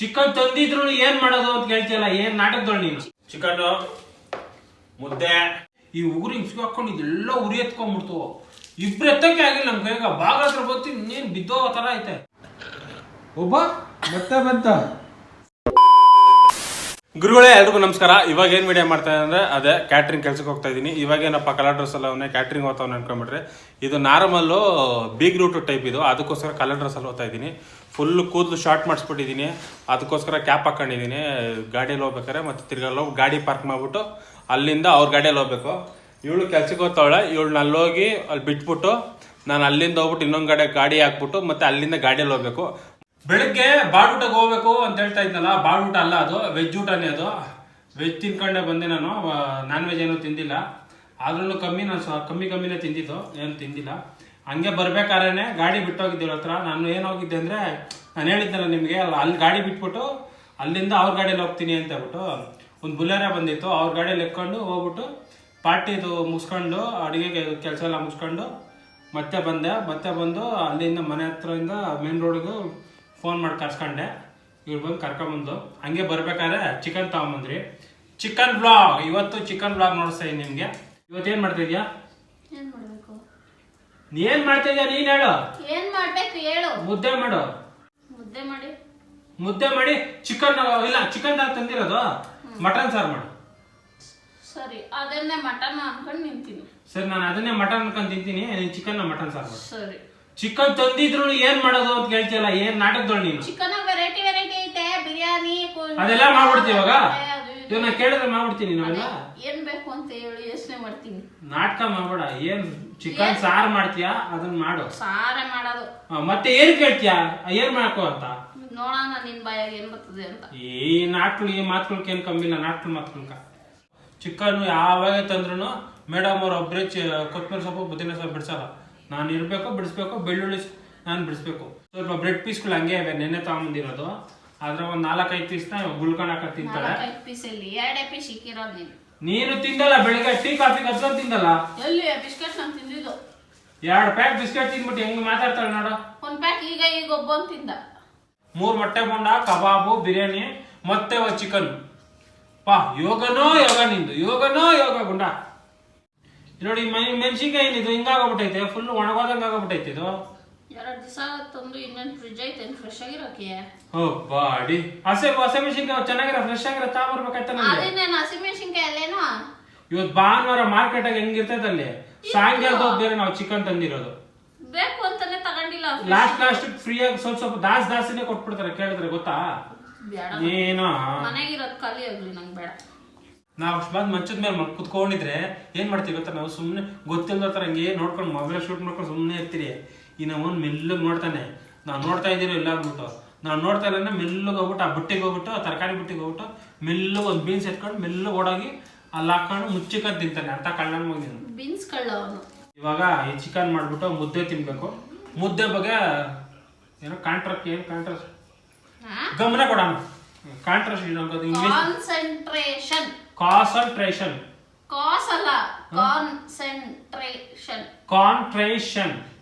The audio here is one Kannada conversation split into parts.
ಚಿಕನ್ ತಂದಿದ್ರು ಏನ್ ಮಾಡೋದು ಅಂತ ಕೇಳ್ತಿಯಲ್ಲ, ಏನ್ ನಾಟಕದೊಳ್ ನೀನು? ಚಿಕನ್ ಮುದ್ದೆ ಈ ಉಗುರು ಹಿಂಗ್ ಹಾಕೊಂಡು ಇದೆಲ್ಲ ಉರಿ ಎತ್ಕೊಂಡ್ಬಿಡ್ತು. ಇಬ್ರು ಎತ್ತಕ್ಕೆ ಆಗಿಲ್ಲ ನಮ್ ಕೈಗ. ಬಾಗ ಹತ್ರ ಗೊತ್ತಿ ಇನ್ನೇನ್ ಬಿದ್ದೋ ತರ ಐತೆ. ಒಬ್ಬ ಮತ್ತೆ ಬಂತ. ಗುರುಗಳೇ, ಎಲ್ರಿಗೂ ನಮಸ್ಕಾರ. ಇವಾಗ ಏನ್ ವಿಡಿಯೋ ಮಾಡ್ತಾ ಅಂದ್ರೆ ಅದೇ ಕ್ಯಾಟ್ರಿಂಗ್ ಕೆಲ್ಸಕ್ಕೆ ಹೋಗ್ತಾ ಇದೀನಿ. ಇವಾಗ ಏನಪ್ಪ ಕಲರ್ ಡ್ರೆಸ್ ಎಲ್ಲ ಅವನೇ ಕ್ಯಾಟ್ರಿಂಗ್ ಹೋಗ್ತಾವ್ ಅನ್ಕೊಂಡ್ಬಿಟ್ರೆ, ಇದು ನಾರ್ಮಲ್ಲು ಬಿಗ್ ರೂಟ್ ಟೈಪ್ ಇದು. ಅದಕ್ಕೋಸ್ಕರ ಕಲರ್ ಡ್ರೆಸ್ ಅಲ್ಲಿ ಹೋಗ್ತಾ ಇದ್ದೀನಿ. ಫುಲ್ ಕೂದಲು ಶಾರ್ಟ್ ಮಾಡಿಸ್ಬಿಟ್ಟಿದ್ದೀನಿ. ಅದಕ್ಕೋಸ್ಕರ ಕ್ಯಾಪ್ ಹಾಕೊಂಡಿದ್ದೀನಿ. ಗಾಡಿಯಲ್ಲಿ ಹೋಗ್ಬೇಕಾರೆ ಮತ್ತೆ ತಿರ್ಗಲ್ಲ ಗಾಡಿ ಪಾರ್ಕ್ ಮಾಡ್ಬಿಟ್ಟು ಅಲ್ಲಿಂದ ಅವ್ರ ಗಾಡಿಯಲ್ಲಿ ಹೋಗ್ಬೇಕು. ಇವಳು ಕೆಲ್ಸಕ್ಕೆ ಹೋಗ್ತಾವಳೆ. ಇವಳನ್ನ ಅಲ್ಲೋಗಿ ಅಲ್ಲಿ ಬಿಟ್ಬಿಟ್ಟು ನಾನು ಅಲ್ಲಿಂದ ಹೋಗ್ಬಿಟ್ಟು ಇನ್ನೊಂದು ಗಾಡಿ ಹಾಕ್ಬಿಟ್ಟು ಮತ್ತೆ ಅಲ್ಲಿಂದ ಗಾಡಿಯಲ್ಲಿ ಹೋಗ್ಬೇಕು. ಬೆಳಗ್ಗೆ ಬಾಡೂಟಕ್ಕೆ ಹೋಗ್ಬೇಕು ಅಂತ ಹೇಳ್ತಾ ಇದ್ನಲ್ಲ, ಬಾಡೂಟ ಅಲ್ಲ ಅದು, ವೆಜ್ ಊಟನೇ ಅದು. ವೆಜ್ ತಿನ್ಕೊಂಡೆ ಬಂದೆ ನಾನು. ನಾನ್ ವೆಜ್ ಏನೂ ತಿಂದಿಲ್ಲ. ಆದ್ರೂ ಕಮ್ಮಿನೇ ತಿಂದಿದ್ದು, ಏನು ತಿಂದಿಲ್ಲ. ಹಂಗೆ ಬರ್ಬೇಕಾದ್ರೆ ಗಾಡಿ ಬಿಟ್ಟೋಗಿದ್ದೆ ಹತ್ರ. ನಾನು ಏನು ಹೋಗಿದ್ದೆ ಅಂದ್ರೆ, ನಾನು ಹೇಳಿದ್ದಲ್ಲ ನಿಮಗೆ, ಅಲ್ಲಿ ಗಾಡಿ ಬಿಟ್ಬಿಟ್ಟು ಅಲ್ಲಿಂದ ಅವ್ರ ಗಾಡಿಯಲ್ಲಿ ಹೋಗ್ತೀನಿ ಅಂತ ಹೇಳ್ಬಿಟ್ಟು ಒಂದು ಬುಲೆರ ಬಂದಿತ್ತು. ಅವ್ರ ಗಾಡಿಯಲ್ಲಿ ಎಕ್ಕೊಂಡು ಹೋಗ್ಬಿಟ್ಟು ಪಾರ್ಟಿದು ಮುಗಿಸ್ಕೊಂಡು ಅಡುಗೆ ಕೆಲಸ ಎಲ್ಲ ಮುಗಿಸ್ಕೊಂಡು ಮತ್ತೆ ಬಂದೆ. ಮತ್ತೆ ಬಂದು ಅಲ್ಲಿಂದ ಮನೆ ಹತ್ರದಿಂದ ಮೇನ್ ರೋಡ್ಗೆ ಫೋನ್ ಮಾಡಿ ಕರ್ಸ್ಕೊಂಡೆ. ಇವ್ರು ಬಂದು ಕರ್ಕೊಂಬಂದು ಹಂಗೆ ಬರ್ಬೇಕಾದ್ರೆ ಚಿಕನ್ ತಗೊಂಬಂದ್ರಿ. ಚಿಕನ್ ಬ್ಲಾಗ್, ಇವತ್ತು ಚಿಕನ್ ಬ್ಲಾಗ್ ನೋಡಿಸ್ತಾ ಇದ್ದೀನಿ ನಿಮ್ಗೆ. ಇವತ್ತೇನ್ ಮಾಡ್ತಾ ಇದೀಯಾ? ಏನ್ ಮಾಡ್ತಾ ಇದೀಯಾ ನೀನ್ ಹೇಳು. ಏನ್ ಮಾಡ್ಬೇಕು ಹೇಳು. ಮುದ್ದೆ ಮಾಡು. ಮುದ್ದೆ ಮಾಡಿ ಚಿಕನ್ ಇಲ್ಲ, ಚಿಕನ್ ತಂದಿರೋದು ಮಟನ್ ಸಾರು ಮಾಡು. ಸರಿ, ಅದನ್ನೇ ಮಟನ್ ಅನ್ಕೊಂಡು ನಿಂತೀನಿ. ಸರಿ, ನಾನು ಅದನ್ನೇ ಮಟನ್ ಅನ್ಕೊಂಡು ತಿಂತೀನಿ, ಚಿಕನ್ ಮಟನ್ ಸಾರು ಮಾಡು. ಸರಿ. ಚಿಕನ್ ತಂದಿದ್ರು ಏನ್ ಮಾಡೋದು ಅಂತ ಕೇಳ್ತಿಯಲ್ಲ, ಏನ್ ನಾಟಕದೊಳ್ ನೀನು? ಚಿಕನ್ ವೆರೈಟಿ ಐತೆ, ಬಿರಿಯಾನಿ ಅದೆಲ್ಲ ಮಾಡ್ಬಿಡ್ತೀವಿ ಇವಾಗ. ಇವಾಗ ನಾ ಕೇಳಿದ್ರೆ ಮಾಡ್ಬಿಡ್ತೀನಿ. ನಾವೆಲ್ಲ ಏನ್ ಬೇಕು ಅಂತ ಹೇಳಿ ಯೋಚನೆ ಮಾಡ್ತೀನಿ. ನಾಟಕ ಮಾಡ್ಬೇಡ. ಏನ್ ಚಿಕನ್ ಸಾರು ಮಾಡ್ತೀಯಾ ಅದನ್ನ ಮಾಡು. ಸಾರೇ ಮಾಡೋದು. ಮತ್ತೆ ಏನ್ ಕೇಳ್ತೀಯಾ, ಏನ್ ಮಾಡ್ಕೋ ಅಂತ ನೋಡೋಣ ನಿನ್ ಬಾಯಾಗ ಏನ್ ಬರ್ತದೆ ಅಂತ. ಈ ನಾಟ್ಗಳು ಈ ಮಾತುಗಳ್ಗೆ ಏನ್ ಕಮ್ಮಿ ಇಲ್ಲ. ನಾಟ್ಗಳು ಮಾತುಗಳ್ಕ ಚಿಕನ್ ಯಾವಾಗ ತಂದ್ರು ಮೇಡಮ್ ಅವ್ರ ಒಬ್ಬರೇ ಕೊತ್ತಂಬರಿ ಸೊಪ್ಪು ಬುದ್ದಿನ ಸೊಪ್ಪು ಬಿಡ್ಸಲ್ಲ. ನಾನು ಇರ್ಬೇಕು, ಬಿಡಿಸ್ಬೇಕು, ಬೆಳ್ಳುಳ್ಳಿ ನಾನು ಬಿಡಿಸ್ಬೇಕು. ಸ್ವಲ್ಪ ಬ್ರೆಡ್ ಪೀಸ್ಗಳು ಹಂಗೆ ಇವೆ, ನೆನ್ನೆ ತಗೊಂಬಂದಿರೋದು. ಆದ್ರೆ ಒಂದ್ 4-5 ಪೀಸ್ನ ಗುಳ್ಕೊಂಡ್ ತಿಂತಾಳೆ. 4 ಪೀಸ್ ಇಲ್ಲಿ 2 ಪೀಸ್ ಇಕ್ಕಿರೋದು ನೀನು ತಿಂದಲ್ಲ. ಬೆಳಿಗ್ಗೆ ಟೀ ಕಾಫಿ ಕತ್ಕೊಂಡ್ ತಿಂದಲ್ಲ. ಎಲ್ಲಿ ಬಿಸ್ಕೆಟ್ ನಾನು ತಿಂದಿದ್ದು 2 ಪ್ಯಾಕ್ ಬಿಸ್ಕೆಟ್ ತಿಂದ್ಬಿಟ್ಟು ಹೆಂಗ್ ಮಾತಾಡ್ತಾಳೆ ನೋಡು. 1 ಪ್ಯಾಕ್ ಈಗ ಒಬ್ಬನ್ ತಿಂದ. 3 ಮೊಟ್ಟೆ ಬೋಂಡ, ಕಬಾಬು, ಬಿರಿಯಾನಿ, ಮತ್ತೆ ಚಿಕನ್. ಪಾ ಯೋಗನೋ ಯೋಗ ನಿಂದು, ಯೋಗನೋ ಯೋಗ ಗುಂಡ. ನೋಡಿ ಮೆಣಸಿನ್ಕಾಯಿ ಏನಿದು ಹಿಂಗಾಗೋಗ್ಬಿಟ್ಟೈತೆ, ಫುಲ್ ಒಣಗೋದಂಗ ಆಗೋಗ್ಬಿಟ್ಟೈತೆ ಇದು. 2 ದಿವಸ ತಂದು ಇನ್ನೊಂದು ಫ್ರಿಜ್ ಐತೆ, ಫ್ರೆಶ್ ಆಗಿರೋಕೆ. ಓ ಬಾಡಿ, ಹಸೆ ಮೆಣಸಿನ್ಕಾಯಿ ಚೆನ್ನಾಗಿರೋ ಫ್ರೆಶ್ ಆಗಿರೋ ತಗೊಂಡ್ಬರ್ಬೇಕಾಯ್ತ ನಮ್ಗೆ. ಅದೇನೇನು ಹಸಿಮೆಣಸಿನ್ಕಾಯಿ ಅಲ್ಲೇನೋ. ಇವತ್ತು ಭಾನುವಾರ ಮಾರ್ಕೆಟ್ ಆಗಿ ಹೆಂಗಿರ್ತೈತೆ ಅಲ್ಲಿ, ಸಾಯಂಕಾಲದ ಬೇರೆ ನಾವು ಚಿಕನ್ ತಂದಿರೋದು. ಬೇಕು ಅಂತಾನೆ ತಗೊಂಡಿಲ್ಲ. ಲಾಸ್ಟ್ ಫ್ರೀಯಾಗಿ ಸ್ವಲ್ಪ ದಾಸಿನೇ ಕೊಟ್ಬಿಡ್ತಾರೆ ಕೇಳಿದ್ರೆ, ಗೊತ್ತಾ? ಏನೋ ಮನೆಗಿರೋದು ಖಾಲಿ ಆಗ್ಲಿ, ನಂಗೆ ಬೇಡ. ನಾವು ಅಷ್ಟು ಬಂದು ಮಂಚದ ಮೇಲೆ ಕುತ್ಕೊಂಡಿದ್ರೆ ಏನ್ ಮಾಡ್ತೀವಿ ಗೊತ್ತಾ, ನಾವು ಸುಮ್ಮನೆ ಗೊತ್ತಿಲ್ಲದ ತರ ಹಂಗೆ ನೋಡ್ಕೊಂಡು ಮೊಬೈಲ್ ಶೂಟ್ ಮಾಡ್ಕೊಂಡು ಸುಮ್ಮನೆ ಇರ್ತೀರಿ. ಈ ನಮ್ಮನ್ ಮೆಲ್ಲಗ್ ನೋಡ್ತಾನೆ, ನಾವು ನೋಡ್ತಾ ಇದ್ದೀರೋ ಇಲ್ಲ ಅಂದ್ಬಿಟ್ಟು. ನಾವು ನೋಡ್ತಾ ಇಲ್ಲ ಮೆಲ್ಲಗೆ ಹೋಗ್ಬಿಟ್ಟು ಆ ಬುಟ್ಟಿಗೆ ಹೋಗ್ಬಿಟ್ಟು, ತರಕಾರಿ ಬುಟ್ಟಿಗೆ ಹೋಗ್ಬಿಟ್ಟು ಮೆಲ್ಲಗೆ ಒಂದು ಬೀನ್ಸ್ ಎತ್ಕೊಂಡು ಮೆಲ್ಲಗೆ ಓಡೋಗಿ ಅಲ್ಲಿ ಹಾಕೊಂಡು ಮುಚ್ಚಿಕೊಂಡು ತಿಂತಾನೆ. ಅಂತ ಕಳ್ಳನ ಮಗ ನೀನು. ಬೀನ್ಸ್ ಕಳ್ಳ ಅವನು. ಇವಾಗ ಈ ಚಿಕನ್ ಮಾಡ್ಬಿಟ್ಟು ಮುದ್ದೆ ತಿನ್ಬೇಕು. ಮುದ್ದೆ ಬಗ್ಗೆ ಏನೋ ಕಾಂಟ್ರಾಕ್ಟ್, ಏನು ಕಾಂಟ್ರಾಕ್ಟ್ ಗಮನ ಕೊಡೋಣ. Contract concentration. ಕಾನ್ಸಂಟ್ರೇಷನ್. ಕಾಸ್ ಅಲ್ಲ, ಕಾನ್ಸಂಟ್ರೇಷನ್. ಕಾನ್ಟ್ರೇಷನ್.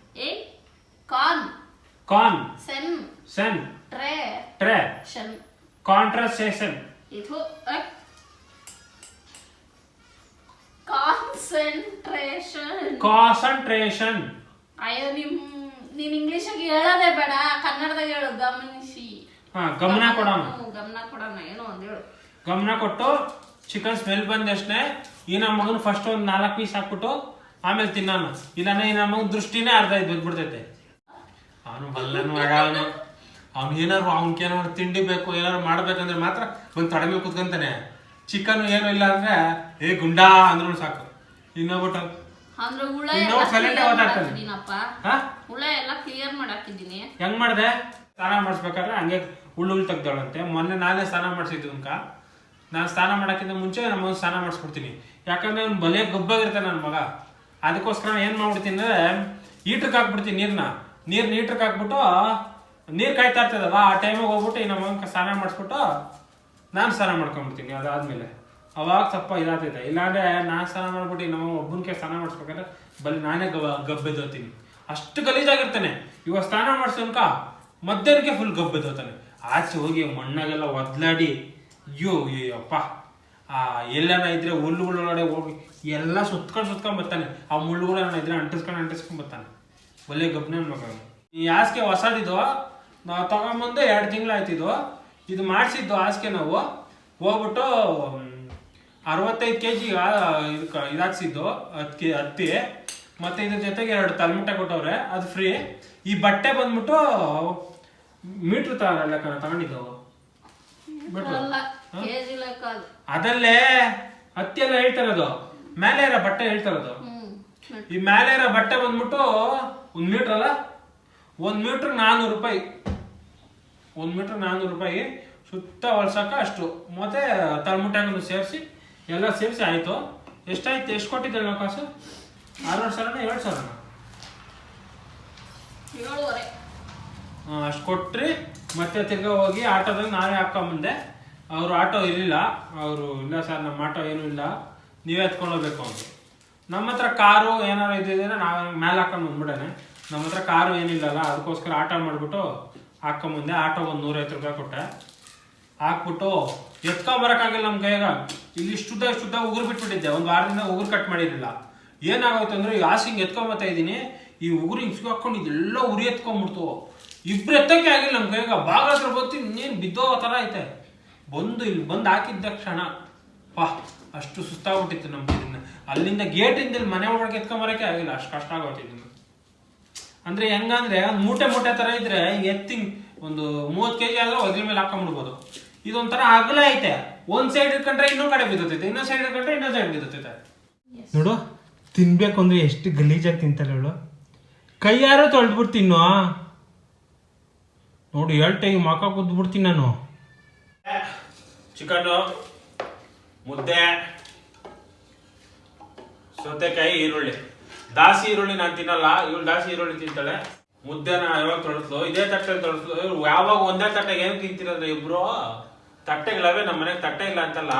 ಏ ಕಾನ್ ಕಾನ್ ಸೆನ್ ಸೆನ್ ಟ್ರೇ ಟ್ರೇ ಶನ್. ಕಾಂಟ್ರಾಸೇಷನ್. ಇದು ಕಾನ್ಸಂಟ್ರೇಷನ್. ಕಾನ್ಸಂಟ್ರೇಷನ್. ಅಯ್ಯೋ ನೀನ್ ಇಂಗ್ಲಿಷಾಗಿ ಹೇಳೋದೇ ಬೇಡ, ಕನ್ನಡದಾಗ ಹೇಳು. ಗಮನಿಸಿ. ಗಮನ ಕೊಡೋಣ. ಗಮನ ಕೊಡೋಣ, ಏನೋ ಒಂದ್ ಹೇಳು. ಗಮನ ಕೊಟ್ಟು ಚಿಕನ್ ಸ್ಮೆಲ್ ಬಂದಷ್ಟೇ ಈ ನಮ್ಮ ಮಗನ ಫಸ್ಟ್ ಒಂದು 4 ಪೀಸ್ ಹಾಕ್ಬಿಟ್ಟು ಆಮೇಲೆ ತಿನ್ನೋಣ. ಇಲ್ಲಾಂದ್ರೆ ಈ ನಮ್ಮ ಮಗನ ದೃಷ್ಟಿನೇ ಅರ್ಧ ಬಿದ್ಬಿಡ್ತೈತೆ. ಅವನು ಬಲ್ಲನು ಅವನು. ಏನಾರು ಅವನ್ಕೇನಾದ್ರು ತಿಂಡಿ ಬೇಕು, ಏನಾದ್ರು ಮಾಡ್ಬೇಕಂದ್ರೆ ಮಾತ್ರ ಒಂದು ತಡಮೆ ಕುತ್ಕೊಂತಾನೆ. ಚಿಕನ್ ಏನು ಇಲ್ಲ ಅಂದ್ರೆ ಏ ಗುಂಡಾ ಅಂದ್ರೂ ಸಾಕು. ಇನ್ನೊಬಿಟ್ಟು ಅಂದ್ರೆ ಹುಳ ಹುಳ ಎಲ್ಲ ಕ್ಲಿಯರ್ ಮಾಡಾಕಿದ್ದೀನಿ. ಹೆಂಗ್ ಮಾಡ್ದೆ? ಸ್ನಾನ ಮಾಡಿಸ್ಬೇಕಾದ್ರೆ ಹಂಗೆ ಹುಳ್ಳು ತೆಗ್ದವಳಂತೆ. ಮೊನ್ನೆ ನಾನೇ ಸ್ನಾನ ಮಾಡಿಸಿದ್ದು ಅನ್ಕ. ನಾನು ಸ್ನಾನ ಮಾಡೋಕ್ಕಿಂತ ಮುಂಚೆ ನಮ್ಮ ಸ್ನಾನ ಮಾಡಿಸ್ಬಿಡ್ತೀನಿ. ಯಾಕಂದ್ರೆ ಅವ್ನು ಬಲೆ ಗಬ್ಬಾಗಿರ್ತಾನೆ ನನ್ನ ಮಗ. ಅದಕ್ಕೋಸ್ಕರ ಏನು ಮಾಡ್ಬಿಡ್ತೀನಿ ಅಂದರೆ ಹೀಟ್ರಿಗೆ ಹಾಕ್ಬಿಡ್ತೀನಿ ನೀರನ್ನ ಹೀಟ್ರಿಗೆ ಹಾಕ್ಬಿಟ್ಟು ನೀರು ಕಾಯ್ತಾ ಇರ್ತದಲ್ಲ, ಆ ಟೈಮಿಗೆ ಹೋಗ್ಬಿಟ್ಟು ನಮ್ಮ ಮಗನ ಸ್ನಾನ ಮಾಡಿಸ್ಬಿಟ್ಟು ನಾನು ಸ್ನಾನ ಮಾಡ್ಕೊಂಡ್ಬಿಡ್ತೀನಿ. ಅದಾದ್ಮೇಲೆ ಅವಾಗ ಸ್ವಲ್ಪ ಇದಾಗ್ತೈತೆ. ಇಲ್ಲಾಂದ್ರೆ ನಾನು ಸ್ನಾನ ಮಾಡ್ಬಿಟ್ಟು ನಮ್ಮ ಒಬ್ಬನಿಗೆ ಸ್ನಾನ ಮಾಡಿಸ್ಬೇಕಾದ್ರೆ ಬರೀ ನಾನೇ ಗಬ್ಬೆದೋತೀನಿ. ಅಷ್ಟು ಗಲೀಜಾಗಿರ್ತಾನೆ. ಇವಾಗ ಸ್ನಾನ ಮಾಡಿಸೋನ್ಕ ಮಧ್ಯಾಹ್ನಕ್ಕೆ ಫುಲ್ ಗಬ್ಬೆದೋತಾನೆ. ಆಚೆ ಹೋಗಿ ಮಣ್ಣಾಗೆಲ್ಲ ಒದ್ಲಾಡಿ ಅಯ್ಯೋ ಅಪ್ಪ ಎಲ್ಲನ ಇದ್ರೆ ಹುಲ್ಲುಗಳೊಳಗಡೆ ಹೋಗಿ ಎಲ್ಲ ಸುತ್ಕೊಂಡ್ ಬರ್ತಾನೆ. ಆ ಮುಳ್ಳುಗಳನ್ನ ಇದ್ರೆ ಅಂಟಿಸ್ಕೊಂಡ್ ಬರ್ತಾನೆ. ಒಳ್ಳೆ ಗಬ್ನ ಮಗ. ಈ ಹಾಸಿಗೆ ಹೊಸದಿದ್ದು ನಾವು ತಗೊಂಬಂದು 2 ತಿಂಗಳಾಯ್ತಿದ್ದು. ಇದು ಮಾಡಿಸಿದ್ದು ಹಾಸಿಗೆ ನಾವು ಹೋಗ್ಬಿಟ್ಟು 65 kg ಇದಾಕ್ಸಿದ್ದು ಹತ್ತಿ. ಮತ್ತೆ ಇದ್ರ ಜೊತೆಗೆ 2 ತಲೆಮುಟ್ಟೆ ಕೊಟ್ಟವ್ರೆ, ಅದು ಫ್ರೀ. ಈ ಬಟ್ಟೆ ಬಂದ್ಬಿಟ್ಟು ಮೀಟ್ರ್ ತಗೊಂಡಿದ್ದವು. ಅದಲ್ಲೇ ಹತ್ತಿ ಎಲ್ಲ ಹೇಳ್ತಾರದು, ಮೇಲೆ ಇರೋ ಬಟ್ಟೆ ಹೇಳ್ತಾರದು. ಈ ಮೇಲೆ ಇರೋ ಬಟ್ಟೆ ಬಂದ್ಬಿಟ್ಟು 1 ಮೀಟ್ರ್ ಅಲ್ಲ, 1 ಮೀಟ್ರ್ 400 ರೂಪಾಯಿ. 1 ಮೀಟ್ರ್ 400 ರೂಪಾಯಿ ಸುತ್ತ ಹೊಲ್ಸಕ್ಕ ಅಷ್ಟು. ಮತ್ತೆ ತಲೆಮುಟ್ಟೆಗಳನ್ನು ಸೇರಿಸಿ ಎಲ್ಲ ಸೇರಿಸಿ ಆಯ್ತು. ಎಷ್ಟಾಯ್ತು? ಎಷ್ಟು ಕೊಟ್ಟಿದ್ದೆ ನಾವು ಕಾಸು? 6,000 7,000 ಅಷ್ಟು ಕೊಟ್ರಿ. ಮತ್ತೆ ತಿರ್ಗಾ ಹೋಗಿ ಆಟೋದಾಗ ನಾವೇ ಹಾಕೊಂಬಂದೆ. ಅವರು ಆಟೋ ಇರಲಿಲ್ಲ. ಅವರು ಇಲ್ಲ ಸರ್ ನಮ್ಮ ಆಟೋ ಏನೂ ಇಲ್ಲ, ನೀವೇ ಎತ್ಕೊಂಡು ಹೋಗ್ಬೇಕು ಅಂದರು. ನಮ್ಮ ಹತ್ರ ಕಾರು ಏನಾರು ಇದ್ದಿದ್ರೆ ನಾವು ಮೇಲೆ ಹಾಕೊಂಡು ಬಂದ್ಬಿಡೇನೆ. ನಮ್ಮ ಹತ್ರ ಕಾರು ಏನಿಲ್ಲಲ್ಲ, ಅದಕ್ಕೋಸ್ಕರ ಆಟೋ ಮಾಡಿಬಿಟ್ಟು ಹಾಕೊಂಬಂದೆ. ಆಟೋ ಒಂದು 150 ರೂಪಾಯಿ ಕೊಟ್ಟೆ. ಹಾಕ್ಬಿಟ್ಟು ಎತ್ಕೊಂಬರಕ್ಕಾಗಿಲ್ಲ ನಮ್ಮ ಕೈಯಾಗ. ಇಲ್ಲಿ ಇಷ್ಟುದ್ದ ಉಗುರು ಬಿಟ್ಬಿಟ್ಟಿದ್ದೆ. 1 ವಾರದಿಂದ ಉಗುರು ಕಟ್ ಮಾಡಿರಲಿಲ್ಲ. ಏನಾಗೋಯ್ತು ಅಂದರೆ ಈ ಹಾಸಿಗೆ ಎತ್ಕೊಂಬತ್ತಾ ಇದ್ದೀನಿ, ಈ ಉಗುರು ಹಿಂಗೆ ಹಾಕೊಂಡು ಇದೆಲ್ಲ ಉರಿ ಎತ್ಕೊಂಡ್ಬಿಡ್ತು. ಇಬ್ರು ಎತ್ತಕ್ಕೆ ಆಗಿಲ್ಲ ನಮ್ಮ ಕೈಯಾಗ. ಬಾಗಿಲ ಹತ್ರ ಬಂತು, ಇನ್ನೇನು ಬಿದ್ದೋ ಥರ ಐತೆ. ಇಲ್ಲಿ ಬಂದು ಹಾಕಿದ್ದ ಕ್ಷಣ ಅಷ್ಟು ಸುಸ್ತಾಗ್ಬಿಟ್ಟಿತ್ತು ನಮ್ಗೆ. ಅಲ್ಲಿಂದ ಗೇಟಿಂದ ಇಲ್ಲಿ ಮನೆ ಒಳಗೆ ಎತ್ಕೊಂಬರಕ್ಕೆ ಆಗಿಲ್ಲ, ಅಷ್ಟು ಕಷ್ಟ ಆಗೋಯ್ತಿದ್ದು. ಅಂದ್ರೆ ಹೆಂಗಂದ್ರೆ ಮೂಟೆ ತರ ಇದ್ರೆ ಎತ್ತಿ ಒಂದು 30 kg ಆದ್ರೆ ಒದ್ರಿ ಮೇಲೆ ಹಾಕೊಂಡ್ಬಿಡ್ಬೋದು. ಇದೊಂಥರ ಅಗಲ ಐತೆ. ಒಂದ್ ಸೈಡ್ ಇಟ್ಕೊಂಡ್ರೆ ಇನ್ನೊಂದ್ ಕಡೆ ಬಿದ್ದೈತೆ, ಇನ್ನೊಂದ್ ಸೈಡ್ ಇಟ್ಕೊಂಡ್ರೆ ಇನ್ನೊಂದ್ ಸೈಡ್ ಬಿದ್ದೈತೆ. ನೋಡು, ತಿನ್ಬೇಕು ಅಂದ್ರೆ ಎಷ್ಟು ಗಲೀಜಾಗಿ ತಿಂತಾಳೆ ಅವಳು. ಕೈಯಾರು ತೊಳೆದ್ಬಿಡ್ತೀನಿ ನೋಡು, ಹೇಳ್ಟೆಗೆ ಮಕ ಕುದ್ಬಿಡ್ತೀನಿ ನಾನು. ಚಿಕನ್ನು, ಮುದ್ದೆ, ಸೌತೆಕಾಯಿ, ಈರುಳ್ಳಿ. ದಾಸಿ ಈರುಳ್ಳಿ ನಾನು ತಿನ್ನಲ್ಲ, ಇವಳು ದಾಸಿ ಈರುಳ್ಳಿ ತಿಂತಾಳೆ. ಮುದ್ದೆನ ಯಾವಾಗ ತೊಳಸ್ಲು, ಇದೇ ತಟ್ಟೆಲಿ ತೊಳಸ್ಲು. ಯಾವಾಗ ಒಂದೇ ತಟ್ಟೆಗೆ ಏನು ತಿಂತೀರಂದ್ರೆ ಇಬ್ರು ತಟ್ಟೆಗಳವೆ. ನಮ್ಮ ಮನೆಗೆ ತಟ್ಟೆ ಇಲ್ಲ ಅಂತಲ್ಲ,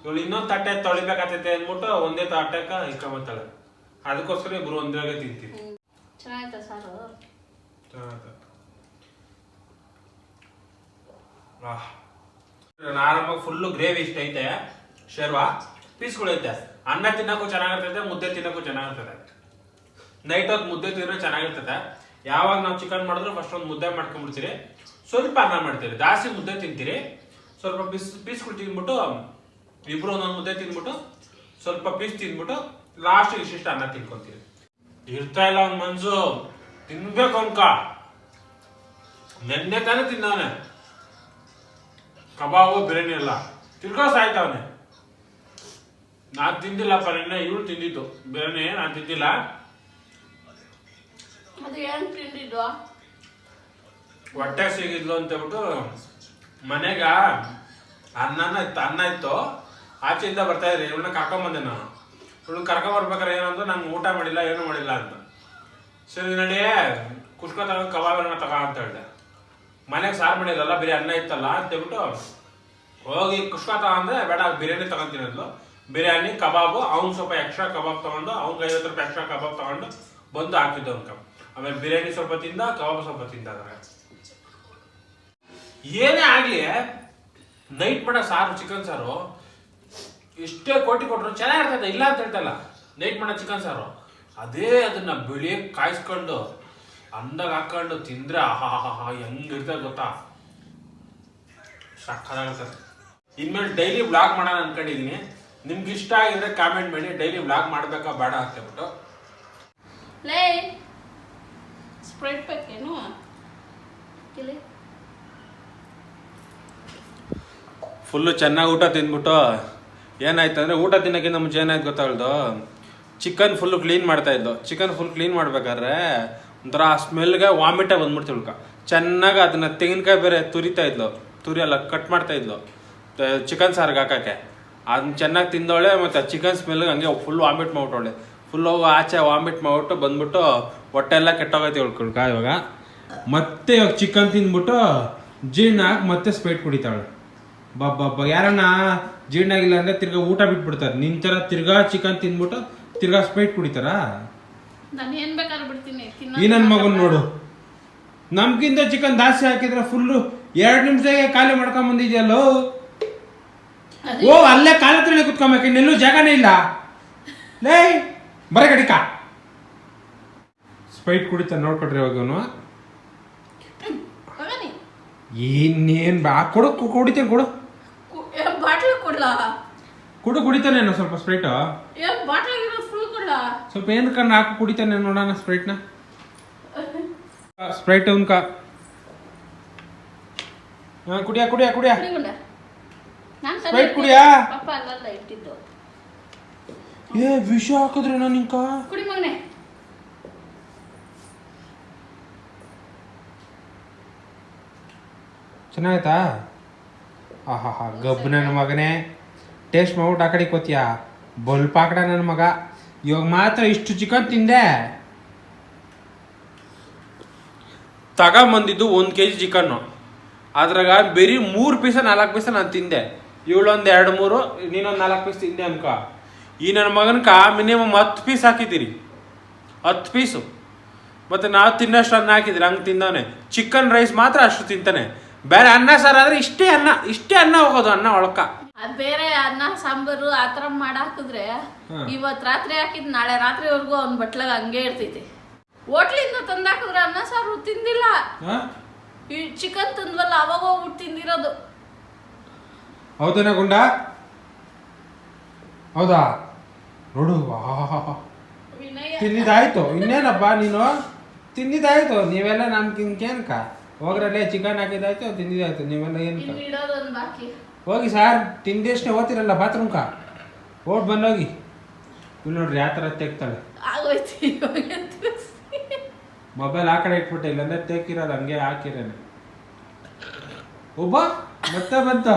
ಇವಳು ಇನ್ನೊಂದು ತಟ್ಟೆ ತೊಳಿಬೇಕಾಗ್ತೈತೆ ಅಂದ್ಬಿಟ್ಟು ಒಂದೇ ತಟ್ಟೆಕ ಇಟ್ಕೊಂಬತ್ತಾಳೆ. ಅದಕ್ಕೋಸ್ಕರ ಇಬ್ರು ಒಂದ್ರಾಗೆ ತಿಂತೀವಿ. ಆರಾಮಾಗಿ ಫುಲ್ಲು ಗ್ರೇವಿ ಇಷ್ಟ ಐತೆ. ಶೇರ್ವಾ ಪೀಸ್ಗಳೈತೆ. ಅನ್ನ ತಿನ್ನಕ್ಕೂ ಚೆನ್ನಾಗಿರ್ತೈತೆ, ಮುದ್ದೆ ತಿನ್ನಕ್ಕೂ ಚೆನ್ನಾಗಿರ್ತದೆ. ನೈಟ್ ಹೊತ್ತು ಮುದ್ದೆ ತಿನ್ನೋ ಚೆನ್ನಾಗಿರ್ತದೆ. ಯಾವಾಗ ನಾವು ಚಿಕನ್ ಮಾಡಿದ್ರು ಫಸ್ಟ್ ಒಂದು ಮುದ್ದೆ ಮಾಡ್ಕೊಂಡ್ಬಿಡ್ತೀರಿ, ಸ್ವಲ್ಪ ಅನ್ನ ಮಾಡ್ತೀರಿ. ಜಾಸ್ತಿ ಮುದ್ದೆ ತಿಂತೀರಿ, ಸ್ವಲ್ಪ ಪೀಸ್ಗಳು ತಿಂದ್ಬಿಟ್ಟು ಇಬ್ರು ಒಂದೊಂದು ಮುದ್ದೆ ತಿಂದ್ಬಿಟ್ಟು ಸ್ವಲ್ಪ ಪೀಸ್ ತಿಂದ್ಬಿಟ್ಟು ಲಾಸ್ಟ್ ಇಷ್ಟಿಷ್ಟು ಅನ್ನ ತಿನ್ಕೊಂತೀರಿ. ಇರ್ತಾ ಇಲ್ಲ ಅವ್ನ ಮನ್ಸು ತಿನ್ಬೇಕು ಅನ್ಕ. ನೆನ್ನೆ ತಾನೇ ತಿನ್ನವನೆ ಕಬಾಬು ಬಿರಿಯಾನಿ ಎಲ್ಲ ತಿರ್ಗಾ ಸಾಯ್ತವನೆ. ನಾನ್ ತಿಂದಿಲ್ಲಪ್ಪ, ನಿನ್ನೆ ಇವಳು ತಿಂದಿತ್ತು ಬಿರಿಯಾನಿ, ನಾನು ತಿಂದಿಲ್ಲ. ಹೊಟ್ಟೆ ಸಿಗಿದ್ಲು ಅಂತ ಹೇಳ್ಬಿಟ್ಟು ಮನೆಗ ಅನ್ನ ಇತ್ತು, ಆಚೆಯಿಂದ ಬರ್ತಾ ಇದ್ರಿ. ಇವಳನ್ನ ಕರ್ಕೊಂಬಂದೆ ನಾನು. ಇವಳು ಕರ್ಕೊಂಬರ್ಬೇಕಾರೆ ಏನಂದ್ರೆ ನಾನು ಊಟ ಮಾಡಿಲ್ಲ, ಏನು ಮಾಡಿಲ್ಲ ಅಂತ. ಸರಿ ನಡಿ ಕುಷ್ಕ ತಗೊಂಡು ಕಬಾಬ್ ತಗೋ ಅಂತ ಹೇಳಿದೆ. ಮನೆಗೆ ಸಾರು ಮಾಡಿಲ್ಲಲ್ಲ, ಬರೀ ಅನ್ನ ಇತ್ತಲ್ಲ ಅಂತ ಹೇಳ್ಬಿಟ್ಟು ಹೋಗಿ ಕುಷ್ಕ ತಗೊಂಡ್ರೆ ಬೇಡ ಬಿರಿಯಾನಿ ತಗೊಂತೀನಿ ಅಂದ್ಲು. ಬಿರಿಯಾನಿ ಕಬಾಬು, ಅವ್ನು ಸ್ವಲ್ಪ ಎಕ್ಸ್ಟ್ರಾ ಕಬಾಬ್ ತಗೊಂಡು, ಅವ್ನಿಗೆ 50 ರೂಪಾಯಿ ಎಕ್ಸ್ಟ್ರಾ ಕಬಾಬ್ ತಗೊಂಡು ಬಂದು ಹಾಕಿದ್ದು ಅವ್ನ. ಆಮೇಲೆ ಬಿರಿಯಾನಿ ಸ್ವಲ್ಪ ತಿಂದ, ಕಬಾಬ್ ಸ್ವಲ್ಪ ತಿಂದ. ಏನೇ ಆಗ್ಲಿ ನೈಟ್ ಮಾಡೋ ಸಾರು, ಚಿಕನ್ ಸಾರು ಎಷ್ಟೇ ಕೋಟಿ ಕೊಟ್ಟರು ಚೆನ್ನಾಗಿರ್ತದೆ, ಇಲ್ಲ ಅಂತ ಹೇಳ್ತಲ್ಲ. ನೈಟ್ ಮಾಡೋ ಚಿಕನ್ ಸಾರು ಅದೇ ಅದನ್ನ ಬಿಳಿ ಕಾಯಿಸ್ಕೊಂಡು ಅಂದಾಗ ಹಾಕೊಂಡು ತಿಂದ್ರೆ ಹೆಂಗಿರ್ತದೆ ಗೊತ್ತಾ, ಸಕ್ಕತ್ತಾಗಿರ್ತದೆ. ಇನ್ಮೇಲೆ ಡೈಲಿ ವ್ಲಾಗ್ ಮಾಡೋಣ ಅನ್ಕೊಂಡಿದೀನಿ. ನಿಮ್ಗೆ ಇಷ್ಟ ಆಗಿದ್ರೆ ಕಾಮೆಂಟ್ ಮಾಡಿ, ಡೈಲಿ ವ್ಲಾಗ್ ಮಾಡ್ಬೇಕಾ ಬೇಡ ಅಂತ ಹೇಳ್ಬಿಟ್ಟು. ಫುಲ್ಲು ಚೆನ್ನಾಗಿ ಊಟ ತಿಂದ್ಬಿಟ್ಟು ಏನಾಯ್ತು ಅಂದರೆ, ಊಟ ತಿನ್ನೋಕ್ಕಿಂತ ಮುಂಚೆ ಏನಾಯ್ತು ಗೊತ್ತಾಗಲ್ದು, ಚಿಕನ್ ಫುಲ್ಲು ಕ್ಲೀನ್ ಮಾಡ್ತಾ ಇದ್ದು. ಚಿಕನ್ ಫುಲ್ ಕ್ಲೀನ್ ಮಾಡ್ಬೇಕಾದ್ರೆ ಒಂಥರ ಸ್ಮೆಲ್ಗೆ ವಾಮಿಟೇ ಬಂದ್ಬಿಡ್ತಿಳ್ಕ. ಚೆನ್ನಾಗಿ ಅದನ್ನ ತೆಂಗಿನಕಾಯಿ ಬೇರೆ ತುರಿತಾ ಇದ್ಲು, ತುರಿ ಅಲ್ಲ ಕಟ್ ಮಾಡ್ತಾ ಇದ್ಲು ಚಿಕನ್ ಸಾರಿಗೆ ಹಾಕಕ್ಕೆ. ಅದನ್ನ ಚೆನ್ನಾಗಿ ತಿಂದವಳೆ. ಮತ್ತು ಚಿಕನ್ ಸ್ಮೆಲ್ಗೆ ಹಂಗೆ ಫುಲ್ ವಾಮಿಟ್ ಮಾಡ್ಬಿಟ್ಟವಳೆ. ಫುಲ್ ಹೋಗಿ ಆಚೆ ವಾಮಿಟ್ ಮಾಡ್ಬಿಟ್ಟು ಬಂದ್ಬಿಟ್ಟು ಹೊಟ್ಟೆ ಎಲ್ಲ ಕೆಟ್ಟೋಗೈತಿ ಉಳ್ಕೊಳ್ಕ. ಇವಾಗ ಮತ್ತೆ ಇವಾಗ ಚಿಕನ್ ತಿಂದ್ಬಿಟ್ಟು ಜೀರ್ಣ ಹಾಕಿ ಮತ್ತೆ ಸ್ಪೈಟ್ ಕುಡಿತಾಳೆ. ಬಾಬಾ ಯಾರನ್ನ ಜೀರ್ಣ ಆಗಿಲ್ಲ ಅಂದ್ರೆ ತಿರ್ಗಾ ಊಟ ಬಿಟ್ಬಿಡ್ತಾರೆ. ನಿನ್ ತರ ತಿರ್ಗಾ ಚಿಕನ್ ತಿಂದ್ಬಿಟ್ಟು ತಿರ್ಗಾ ಸ್ಪೈಟ್ ಕುಡಿತಾರ. ಈ ನನ್ ಮಗನ್ ನೋಡು, ನಮ್ಗಿಂತ ಚಿಕನ್ ಜಾಸ್ತಿ ಹಾಕಿದ್ರೆ ಫುಲ್ಲು 2 ನಿಮಿಷಕ್ಕೆ ಖಾಲಿ ಮಾಡ್ಕೊಂಡ್ ಬಂದಿದ್ಯಲ್ಲೋ. ಓ ಅಲ್ಲೇ ಕಾಲ ಹತ್ರನೇ ಕುತ್ಕೊಬೇಕು, ಇನ್ನೆಲ್ಲೂ ಜಾಗನೇ ಇಲ್ಲ. ಲೇ ಬರ ಗಡಿಕ ಸ್ಪೈಟ್ ಕುಡಿತಾನೆ ನೋಡ್ಕೊಟ್ರಿ ಇವಾಗ ಅವನು. ಮಗನಿ ಇನ್ನೇನ್ ಬಾ ಕೊಡು ಕುಡಿತೇನೆ ಕೊಡು ಬಾಟ್ಲ್ ಕೊಡ್ಲಾ? ಕುಡಿತಾನೆ ಸ್ವಲ್ಪ ಸ್ಪ್ರೈಟ್. Bottle full ಕೊಡ್ಲಾ? ಸ್ವಲ್ಪ ಏನ್ ಕಣ್ಣು ಹಾಕು ಕುಡಿತಾನೆ ನೋಡೋಣ ಸ್ಪ್ರೈಟ್ನ. Sprite ಉನ್ಕ ಕುಡಿಯಾ ಕುಡಿಯಾ ಕುಡಿಯಾ Sprite ಕುಡಿಯಾ. ಪಾಪ ಅಲ್ಲಲ್ಲ ಇಟ್ಟಿದ್ದು. ಏ ವಿಷ ಹಾಕಿದ್ರೆ ನಾನು ನಿಂಕ ಕುಡಿ ಮಗನೆ. ಚೆನ್ನಾಯ್ತಾ? ಆಹಾ ಗಬ್ಬು ನನ್ನ ಮಗನೇ, ಟೇಸ್ಟ್ ಮಾಡ್ಬಿಟ್ಟು ಆ ಕಡೆ ಕೋತಿಯಾ ಬಲ್ಪಾಕಡ ನನ್ನ ಮಗ. ಇವಾಗ ಮಾತ್ರ ಇಷ್ಟು ಚಿಕನ್ ತಿಂದೆ. ತಗೊಂಬಂದಿದ್ದು 1 kg ಚಿಕನ್ನು, ಅದ್ರಾಗ ಬರೀ 3 ಪೀಸ 4 ಪೀಸ ನಾನು ತಿಂದೆ. ಇವಳೊಂದು 2-3, ನೀನೊಂದು 4 ಪೀಸ್ ತಿಂದೆ ಅನ್ಕ. ಈ ನನ್ನ ಮಗನ್ಕ ಮಿನಿಮಮ್ 10 ಪೀಸ್ ಹಾಕಿದ್ದೀರಿ, 10 ಪೀಸು. ಮತ್ತು ನಾವು ತಿನ್ನೋಷ್ಟು ಅನ್ನ ಹಾಕಿದ್ರಿ, ಹಂಗೆ ತಿಂದವನೆ. ಚಿಕನ್ ರೈಸ್ ಮಾತ್ರ ಅಷ್ಟು ತಿಂತಾನೆ, ಬೇರೆ ಅನ್ನ ಸಾರು ಆದರೆ ಇಷ್ಟೇ ಅನ್ನ ಹೋಗೋದು, ಅನ್ನ ಒಳಕ. ಅದ್ ಬೇರೆ ಅನ್ನ ಸಾಂಬಾರು ಆತರ ಮಾಡಾಕಿದ್ರೆ ಇವತ್ ರಾತ್ರಿ ಹಾಕಿದ್ ನಾಳೆ ರಾತ್ರಿವರೆಗೂ ಅವ್ನ ಬಟ್ಲಾಗ ಹಂಗೆ ಇರ್ತೈತಿ. ಹೋಟ್ಲಿಂದ ತಂದಾಕಿದ್ರೆ ಅನ್ನ ಸಾರು ತಿಂದಿಲ್ಲ, ಈ ಚಿಕನ್ ತಂದ್ವಲ್ಲ ಅವಾಗ ಹೋಗ್ಬಿಟ್ಟು ತಿಂದಿರೋದು. ಹೌದನ ಗುಂಡ? ಹೌದಾ? ನೋಡು ವಿನಯ ತಿಂದಿದ್ದಾಯ್ತು, ಇನ್ನೇನಪ್ಪ ನೀನು ತಿಂದಿದ್ದಾಯ್ತು. ನೀವೆಲ್ಲ ನಮ್ಗಿನ್ಕೇನ್ಕ ಹೋಗ್ರಲ್ಲೇ ಚಿಕನ್ ಹಾಕಿದ್ದಾಯ್ತು, ತಿಂದಿದ್ದಾಯ್ತು. ನೀವೆಲ್ಲ ಏನಕ್ಕ ಇನ್ನು ಇಡೋದೊಂದು ಬಾಕಿ. ಹೋಗಿ ಸಾರ್ ತಿಂದಷ್ಟೇ ಓದ್ತಿರಲ್ಲ ಬಾತ್ರೂಮ್ಕ, ಓಟ್ ಬಂದೋಗಿ. ಇಲ್ಲಿ ನೋಡ್ರಿ ಯಾವ ಥರ ತೆಗ್ತಾಳೆ. ಆಗೋಯ್ತು ಮೊಬೈಲ್ ಆ ಕಡೆ ಇಟ್ಬಿಟ್ಟೆ, ಇಲ್ಲಾಂದ್ರೆ ತೆಗಿರೋದು ಹಂಗೆ ಹಾಕಿರೇನೆ. ಒಬ್ಬ ಮತ್ತೆ ಬಂತ.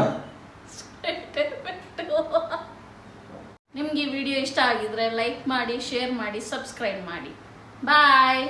ನಿಮ್ಗೆ ಈ ವಿಡಿಯೋ ಇಷ್ಟ ಆಗಿದ್ರೆ ಲೈಕ್ ಮಾಡಿ, ಶೇರ್ ಮಾಡಿ, ಸಬ್ಸ್ಕ್ರೈಬ್ ಮಾಡಿ. ಬಾಯ್.